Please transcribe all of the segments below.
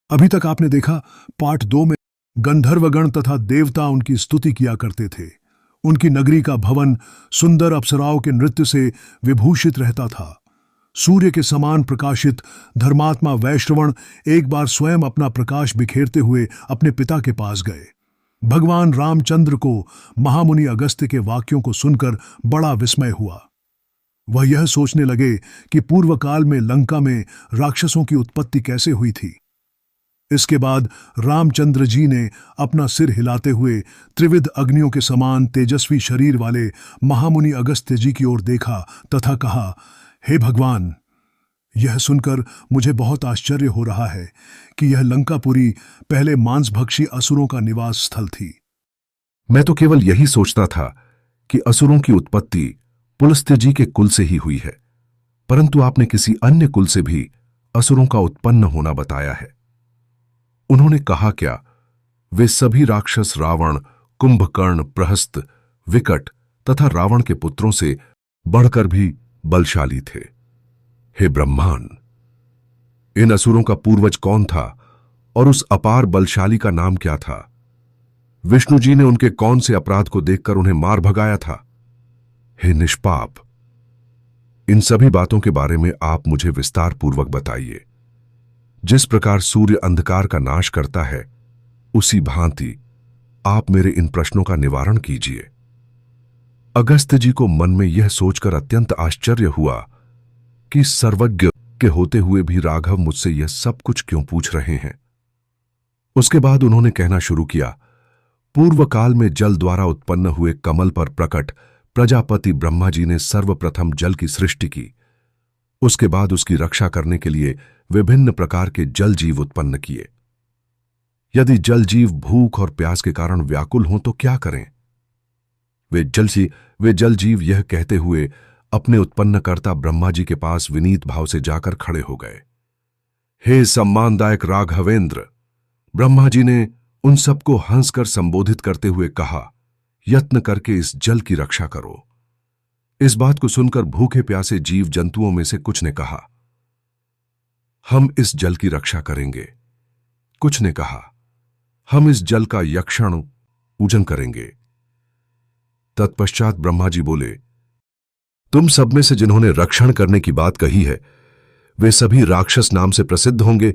अभी तक आपने देखा, पार्ट 2 में गंधर्वगण तथा देवता उनकी स्तुति किया करते थे। उनकी नगरी का भवन सुंदर अप्सराओं के नृत्य से विभूषित रहता था। सूर्य के समान प्रकाशित धर्मात्मा वैश्रवण एक बार स्वयं अपना प्रकाश बिखेरते हुए अपने पिता के पास गए। भगवान रामचंद्र को महामुनि अगस्त्य के वाक्यों को सुनकर बड़ा विस्मय हुआ। वह यह सोचने लगे कि पूर्व काल में लंका में राक्षसों की उत्पत्ति कैसे हुई थी। इसके बाद रामचंद्र जी ने अपना सिर हिलाते हुए त्रिविध अग्नियों के समान तेजस्वी शरीर वाले महामुनि अगस्त्य जी की ओर देखा तथा कहा, हे भगवान, यह सुनकर मुझे बहुत आश्चर्य हो रहा है कि यह लंकापुरी पहले मांसभक्षी असुरों का निवास स्थल थी। मैं तो केवल यही सोचता था कि असुरों की उत्पत्ति पुलस्त्य जी के कुल से ही हुई है, परंतु आपने किसी अन्य कुल से भी असुरों का उत्पन्न होना बताया है। उन्होंने कहा क्या? वे सभी राक्षस रावण, कुंभकर्ण, प्रहस्त, विकट तथा रावण के पुत्रों से बढ़कर भी बलशाली थे। हे ब्रह्मांड, इन असुरों का पूर्वज कौन था और उस अपार बलशाली का नाम क्या था? विष्णु जी ने उनके कौन से अपराध को देखकर उन्हें मार भगाया था? हे निष्पाप, इन सभी बातों के बारे में आप मुझे विस्तार पूर्वक बताइए। जिस प्रकार सूर्य अंधकार का नाश करता है, उसी भांति आप मेरे इन प्रश्नों का निवारण कीजिए। अगस्त्य जी को मन में यह सोचकर अत्यंत आश्चर्य हुआ कि सर्वज्ञ के होते हुए भी राघव मुझसे यह सब कुछ क्यों पूछ रहे हैं। उसके बाद उन्होंने कहना शुरू किया, पूर्व काल में जल द्वारा उत्पन्न हुए कमल पर प्रकट प्रजापति ब्रह्मा जी ने सर्वप्रथम जल की सृष्टि की। उसके बाद उसकी रक्षा करने के लिए विभिन्न प्रकार के जल जीव उत्पन्न किए। यदि जल जीव भूख और प्यास के कारण व्याकुल हों तो क्या करें? वे जल जीव यह कहते हुए अपने उत्पन्नकर्ता ब्रह्मा जी के पास विनीत भाव से जाकर खड़े हो गए। हे सम्मानदायक राघवेंद्र, ब्रह्मा जी ने उन सबको हंसकर संबोधित करते हुए कहा, यत्न करके इस जल की रक्षा करो। इस बात को सुनकर भूखे प्यासे जीव जंतुओं में से कुछ ने कहा, हम इस जल की रक्षा करेंगे। कुछ ने कहा, हम इस जल का यक्षण पूजन करेंगे। तत्पश्चात ब्रह्मा जी बोले, तुम सब में से जिन्होंने रक्षण करने की बात कही है, वे सभी राक्षस नाम से प्रसिद्ध होंगे,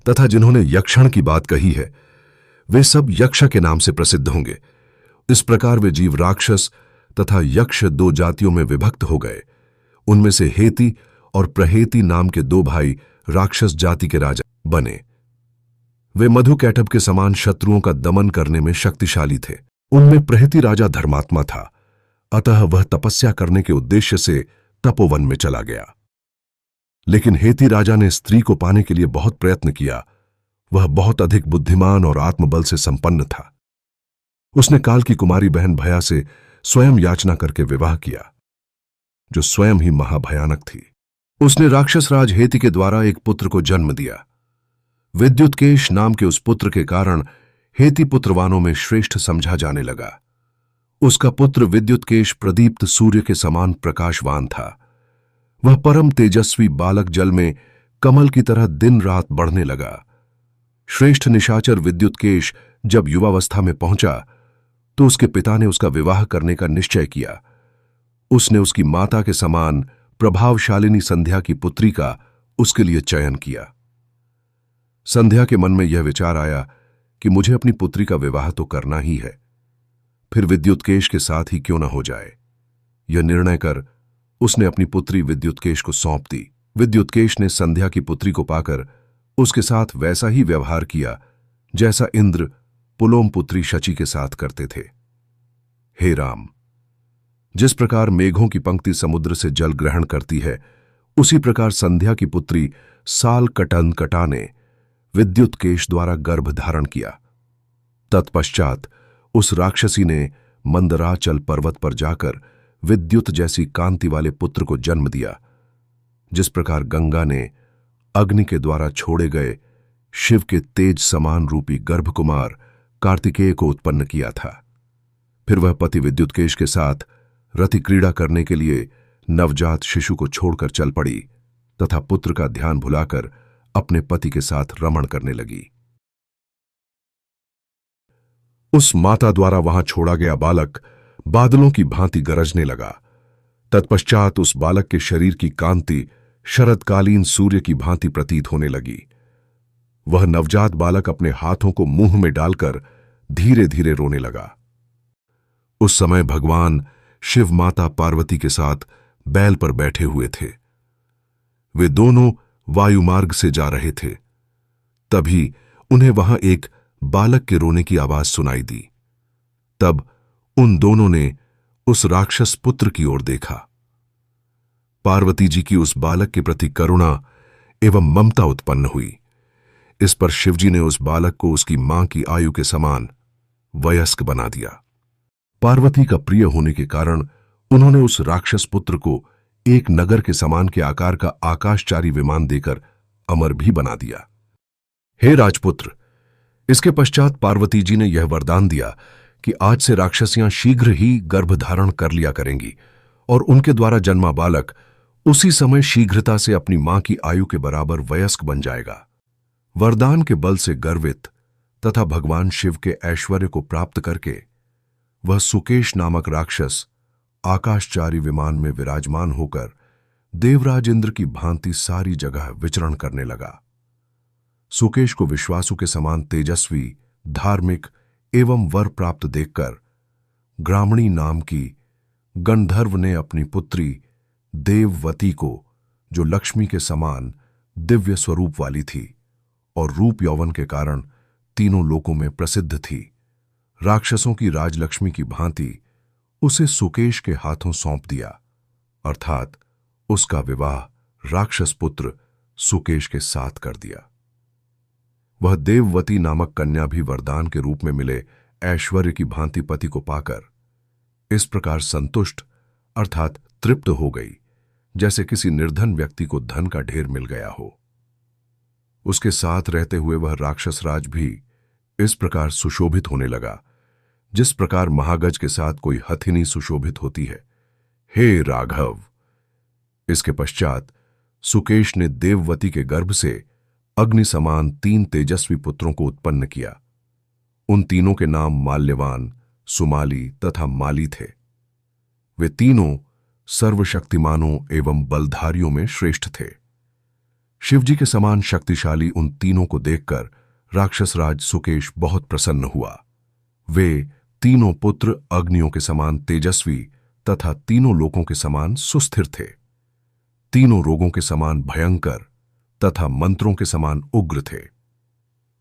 तथा जिन्होंने यक्षण की बात कही है, वे सब यक्ष के नाम से प्रसिद्ध होंगे। इस प्रकार वे जीव राक्षस तथा यक्ष दो जातियों में विभक्त हो गए। उनमें से हेति और प्रहेति नाम के दो भाई राक्षस जाति के राजा बने। वे मधुकैटभ के समान शत्रुओं का दमन करने में शक्तिशाली थे। उनमें प्रहेति राजा धर्मात्मा था, अतः वह तपस्या करने के उद्देश्य से तपोवन में चला गया। लेकिन हेति राजा ने स्त्री को पाने के लिए बहुत प्रयत्न किया। वह बहुत अधिक बुद्धिमान और आत्मबल से संपन्न था। उसने काल की कुमारी बहन भया से स्वयं याचना करके विवाह किया, जो स्वयं ही महाभयानक थी। उसने राक्षस राज हेति के द्वारा एक पुत्र को जन्म दिया। विद्युतकेश नाम के उस पुत्र के कारण हेति पुत्रवानों में श्रेष्ठ समझा जाने लगा। उसका पुत्र विद्युतकेश प्रदीप्त सूर्य के समान प्रकाशवान था। वह परम तेजस्वी बालक जल में कमल की तरह दिन रात बढ़ने लगा। श्रेष्ठ निशाचर विद्युतकेश जब युवावस्था में पहुंचा तो उसके पिता ने उसका विवाह करने का निश्चय किया। उसने उसकी माता के समान प्रभावशालिनी संध्या की पुत्री का उसके लिए चयन किया। संध्या के मन में यह विचार आया कि मुझे अपनी पुत्री का विवाह तो करना ही है, फिर विद्युतकेश के साथ ही क्यों न हो जाए। यह निर्णय कर उसने अपनी पुत्री विद्युतकेश को सौंप दी। विद्युतकेश ने संध्या की पुत्री को पाकर उसके साथ वैसा ही व्यवहार किया जैसा इंद्र पुलोम पुत्री शची के साथ करते थे। हे राम, जिस प्रकार मेघों की पंक्ति समुद्र से जल ग्रहण करती है, उसी प्रकार संध्या की पुत्री साल कटन कटा ने विद्युतकेश द्वारा गर्भ धारण किया। तत्पश्चात उस राक्षसी ने मंदराचल पर्वत पर जाकर विद्युत जैसी कांति वाले पुत्र को जन्म दिया। जिस प्रकार गंगा ने अग्नि के द्वारा छोड़े गए शिव के तेज समान रूपी गर्भकुमार कार्तिकेय को उत्पन्न किया था। फिर वह पति विद्युतकेश के साथ रति क्रीड़ा करने के लिए नवजात शिशु को छोड़कर चल पड़ी तथा पुत्र का ध्यान भुलाकर अपने पति के साथ रमण करने लगी। उस माता द्वारा वहां छोड़ा गया बालक बादलों की भांति गरजने लगा। तत्पश्चात उस बालक के शरीर की कांति शरदकालीन सूर्य की भांति प्रतीत होने लगी। वह नवजात बालक अपने हाथों को मुंह में डालकर धीरे धीरे रोने लगा। उस समय भगवान शिव माता पार्वती के साथ बैल पर बैठे हुए थे। वे दोनों वायुमार्ग से जा रहे थे। तभी उन्हें वहां एक बालक के रोने की आवाज सुनाई दी। तब उन दोनों ने उस राक्षस पुत्र की ओर देखा। पार्वती जी की उस बालक के प्रति करुणा एवं ममता उत्पन्न हुई। इस पर शिवजी ने उस बालक को उसकी मां की आयु के समान वयस्क बना दिया। पार्वती का प्रिय होने के कारण उन्होंने उस राक्षस पुत्र को एक नगर के समान के आकार का आकाशचारी विमान देकर अमर भी बना दिया। हे राजपुत्र, इसके पश्चात पार्वती जी ने यह वरदान दिया कि आज से राक्षसियां शीघ्र ही गर्भ धारण कर लिया करेंगी और उनके द्वारा जन्मा बालक उसी समय शीघ्रता से अपनी मां की आयु के बराबर वयस्क बन जाएगा। वरदान के बल से गर्वित तथा भगवान शिव के ऐश्वर्य को प्राप्त करके वह सुकेश नामक राक्षस आकाशचारी विमान में विराजमान होकर देवराज इंद्र की भांति सारी जगह विचरण करने लगा। सुकेश को विश्वासु के समान तेजस्वी, धार्मिक एवं वर प्राप्त देखकर ग्रामणी नाम की गंधर्व ने अपनी पुत्री देववती को, जो लक्ष्मी के समान दिव्य स्वरूप वाली थी और रूप यौवन के कारण तीनों लोकों में प्रसिद्ध थी, राक्षसों की राजलक्ष्मी की भांति उसे सुकेश के हाथों सौंप दिया, अर्थात उसका विवाह राक्षस पुत्र सुकेश के साथ कर दिया। वह देववती नामक कन्या भी वरदान के रूप में मिले ऐश्वर्य की भांति पति को पाकर इस प्रकार संतुष्ट अर्थात तृप्त हो गई जैसे किसी निर्धन व्यक्ति को धन का ढेर मिल गया हो। उसके साथ रहते हुए वह राक्षस राज भी इस प्रकार सुशोभित होने लगा जिस प्रकार महागज के साथ कोई हथिनी सुशोभित होती है। हे राघव, इसके पश्चात सुकेश ने देववती के गर्भ से अग्नि समान 3 तेजस्वी पुत्रों को उत्पन्न किया। उन तीनों के नाम माल्यवान, सुमाली तथा माली थे। वे तीनों सर्वशक्तिमानों एवं बलधारियों में श्रेष्ठ थे। शिवजी के समान शक्तिशाली उन तीनों को देखकर राक्षस राज सुकेश बहुत प्रसन्न हुआ। वे तीनों पुत्र अग्नियों के समान तेजस्वी तथा तीनों लोकों के समान सुस्थिर थे, तीनों रोगों के समान भयंकर तथा मंत्रों के समान उग्र थे।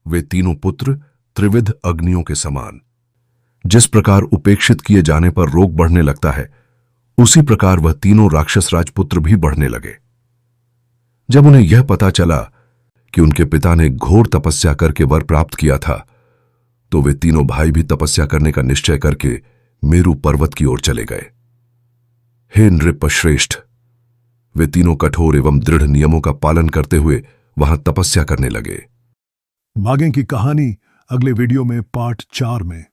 वे तीनों पुत्र त्रिविध अग्नियों के समान, जिस प्रकार उपेक्षित किए जाने पर रोग बढ़ने लगता है, उसी प्रकार वह तीनों राक्षस राजपुत्र भी बढ़ने लगे। जब उन्हें यह पता चला कि उनके पिता ने घोर तपस्या करके वर प्राप्त किया था, तो वे तीनों भाई भी तपस्या करने का निश्चय करके मेरु पर्वत की ओर चले गए। हे नृपश्रेष्ठ, वे तीनों कठोर एवं दृढ़ नियमों का पालन करते हुए वहां तपस्या करने लगे। भागें की कहानी अगले वीडियो में पार्ट 4 में।